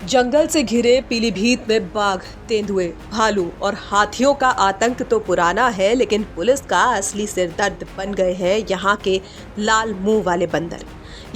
जंगल से घिरे पीलीभीत में बाघ, तेंदुए, भालू और हाथियों का आतंक तो पुराना है, लेकिन पुलिस का असली सिरदर्द बन गए हैं यहाँ के लाल मुंह वाले बंदर।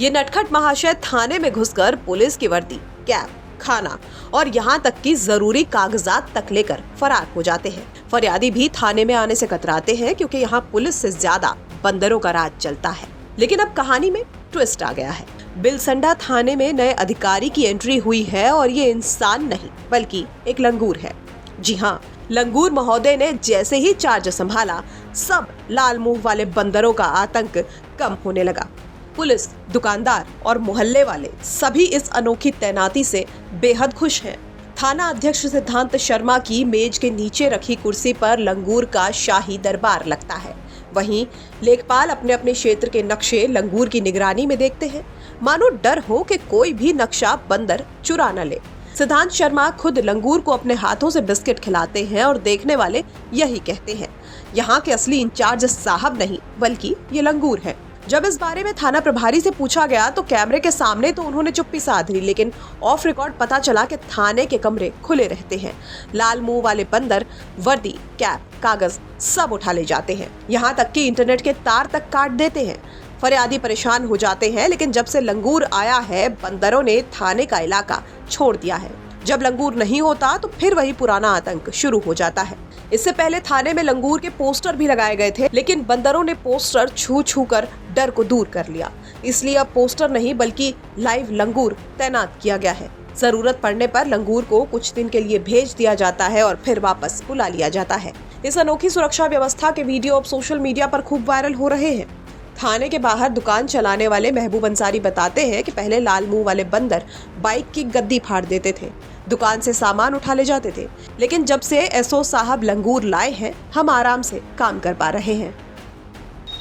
ये नटखट महाशय थाने में घुसकर पुलिस की वर्दी, कैप, खाना और यहाँ तक कि जरूरी कागजात तक लेकर फरार हो जाते हैं। फरियादी भी थाने में आने से कतराते हैं क्योंकि यहाँ पुलिस से ज्यादा बंदरों का राज चलता है। लेकिन अब कहानी में ट्विस्ट आ गया है। बिलसंडा थाने में नए अधिकारी की एंट्री हुई है और ये इंसान नहीं बल्कि एक लंगूर है। जी हाँ, लंगूर महोदय ने जैसे ही चार्ज संभाला, सब लाल मुंह वाले बंदरों का आतंक कम होने लगा। पुलिस, दुकानदार और मोहल्ले वाले सभी इस अनोखी तैनाती से बेहद खुश हैं। थाना अध्यक्ष सिद्धांत शर्मा की मेज के नीचे रखी कुर्सी पर लंगूर का शाही दरबार लगता है। वहीं लेखपाल अपने अपने क्षेत्र के नक्शे लंगूर की निगरानी में देखते हैं, मानो डर हो कि कोई भी नक्शा बंदर चुरा न ले। सिद्धांत शर्मा खुद लंगूर को अपने हाथों से बिस्किट खिलाते हैं और देखने वाले यही कहते हैं, यहाँ के असली इंचार्ज साहब नहीं बल्कि ये लंगूर है। जब इस बारे में थाना प्रभारी से पूछा गया तो कैमरे के सामने तो उन्होंने चुप्पी साध ली, लेकिन ऑफ रिकॉर्ड पता चला कि थाने के कमरे खुले रहते हैं। लाल मुंह वाले बंदर वर्दी, कैप, कागज सब उठा ले जाते हैं, यहाँ तक कि इंटरनेट के तार तक काट देते हैं। फरियादी परेशान हो जाते हैं, लेकिन जब से लंगूर आया है, बंदरों ने थाने का इलाका छोड़ दिया है। जब लंगूर नहीं होता तो फिर वही पुराना आतंक शुरू हो जाता है। इससे पहले थाने में लंगूर के पोस्टर भी लगाए गए थे, लेकिन बंदरों ने पोस्टर छू छू कर डर को दूर कर लिया। इसलिए अब पोस्टर नहीं बल्कि लाइव लंगूर तैनात किया गया है। जरूरत पड़ने पर लंगूर को कुछ दिन के लिए भेज दिया जाता है और फिर वापस बुला लिया जाता है। इस अनोखी सुरक्षा व्यवस्था के वीडियो अब सोशल मीडिया पर खूब वायरल हो रहे हैं। थाने के बाहर दुकान चलाने वाले महबूब अंसारी बताते हैं कि पहले लाल मुंह वाले बंदर बाइक की गद्दी फाड़ देते थे, दुकान से सामान उठा ले जाते थे, लेकिन जब से एसओ साहब लंगूर लाए हैं, हम आराम से काम कर पा रहे हैं।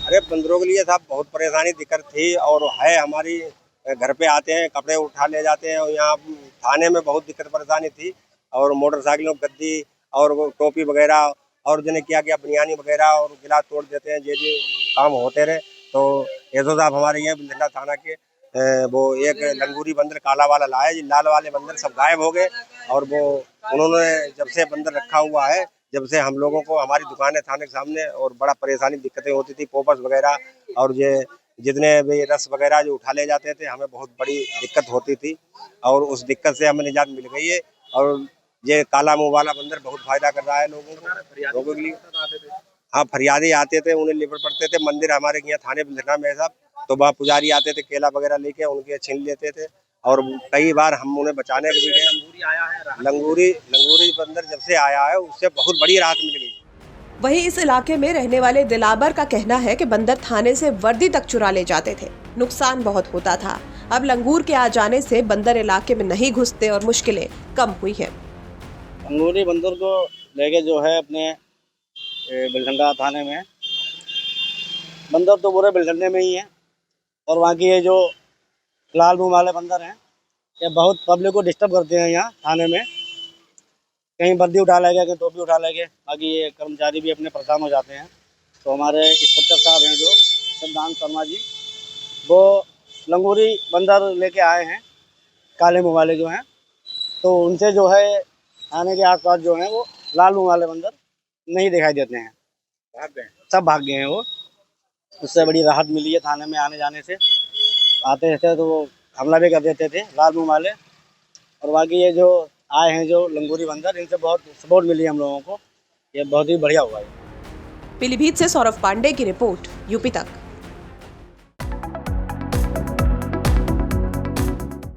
अरे बंदरों के लिए साहब बहुत परेशानी दिक्कत थी और है। हमारी घर पे आते हैं, कपड़े उठा ले जाते हैं और यहाँ थाने में बहुत दिक्कत परेशानी थी। और मोटरसाइकिलों गद्दी और वो टोपी वगैरह और जिन्हें किया गया बनियानी वगैरह और गिलास तोड़ देते हैं, ये काम होते रहे। तो एसओ साहब हमारे यहाँ बिलसंडा थाना के वो एक लंगूरी बंदर काला वाला लाया, जी लाल वाले बंदर सब गायब हो गए। और वो उन्होंने जब से बंदर रखा हुआ है, जब से हम लोगों को हमारी दुकानें थाने के सामने और बड़ा परेशानी दिक्कतें होती थी, पोपस वगैरह और ये जितने भी रस वगैरह जो उठा ले जाते थे, हमें बहुत बड़ी दिक्कत होती थी और उस दिक्कत से हमें निजात मिल गई है। और ये काला मुंह वाला बंदर बहुत फायदा कर रहा है लोगों के लिए। हाँ, फरियादी आते थे, उन्हें लिपट पड़ते थे। मंदिर हमारे यहाँ थाने बिलसंडा में साहब, तो वहाँ पुजारी आते थे, केला वगैरह लेके उनके छीन लेते थे और कई बार हम उन्हें बचाने के भी गए। लंगूरी बंदर जब से आया है उससे बहुत बड़ी राहत मिल गई। वहीं इस इलाके में रहने वाले दिलाबर का कहना है कि बंदर थाने से वर्दी तक चुरा ले जाते थे, नुकसान बहुत होता था। अब लंगूर के आ जाने से बंदर इलाके में नहीं घुसते और मुश्किलें कम हुई हैं। लंगूरी बंदर को लेके जो है अपने बिलसंडा थाने में, बंदर तो पूरे बिलसंडे में ही है और वहाँ की ये जो लाल मुंह वाले बंदर हैं, ये बहुत पब्लिक को डिस्टर्ब करते हैं। यहाँ थाने में कहीं वर्दी उठा ले गए, कहीं टोपी उठा ले गए, बाकी ये कर्मचारी भी अपने परेशान हो जाते हैं। तो हमारे इंस्पेक्टर साहब हैं जो सिद्धांत शर्मा जी, वो लंगूरी बंदर लेके आए हैं, काले मुँह वाले जो हैं। तो उनसे जो है थाने के आसपास जो हैं वो लाल मुँह वाले बंदर नहीं दिखाई देते हैं, भाग गए, सब भाग गए हैं। वो उससे बड़ी राहत मिली है थाने में आने जाने से। आते रहते तो वो हमला भी कर देते थे लाल मुंह वाले। और बाकी ये जो आए हैं जो लंगूरी बंदर, इनसे बहुत सपोर्ट मिली है हम लोगों को, ये बहुत ही बढ़िया हुआ है। पीलीभीत से सौरभ पांडे की रिपोर्ट, यूपी तक।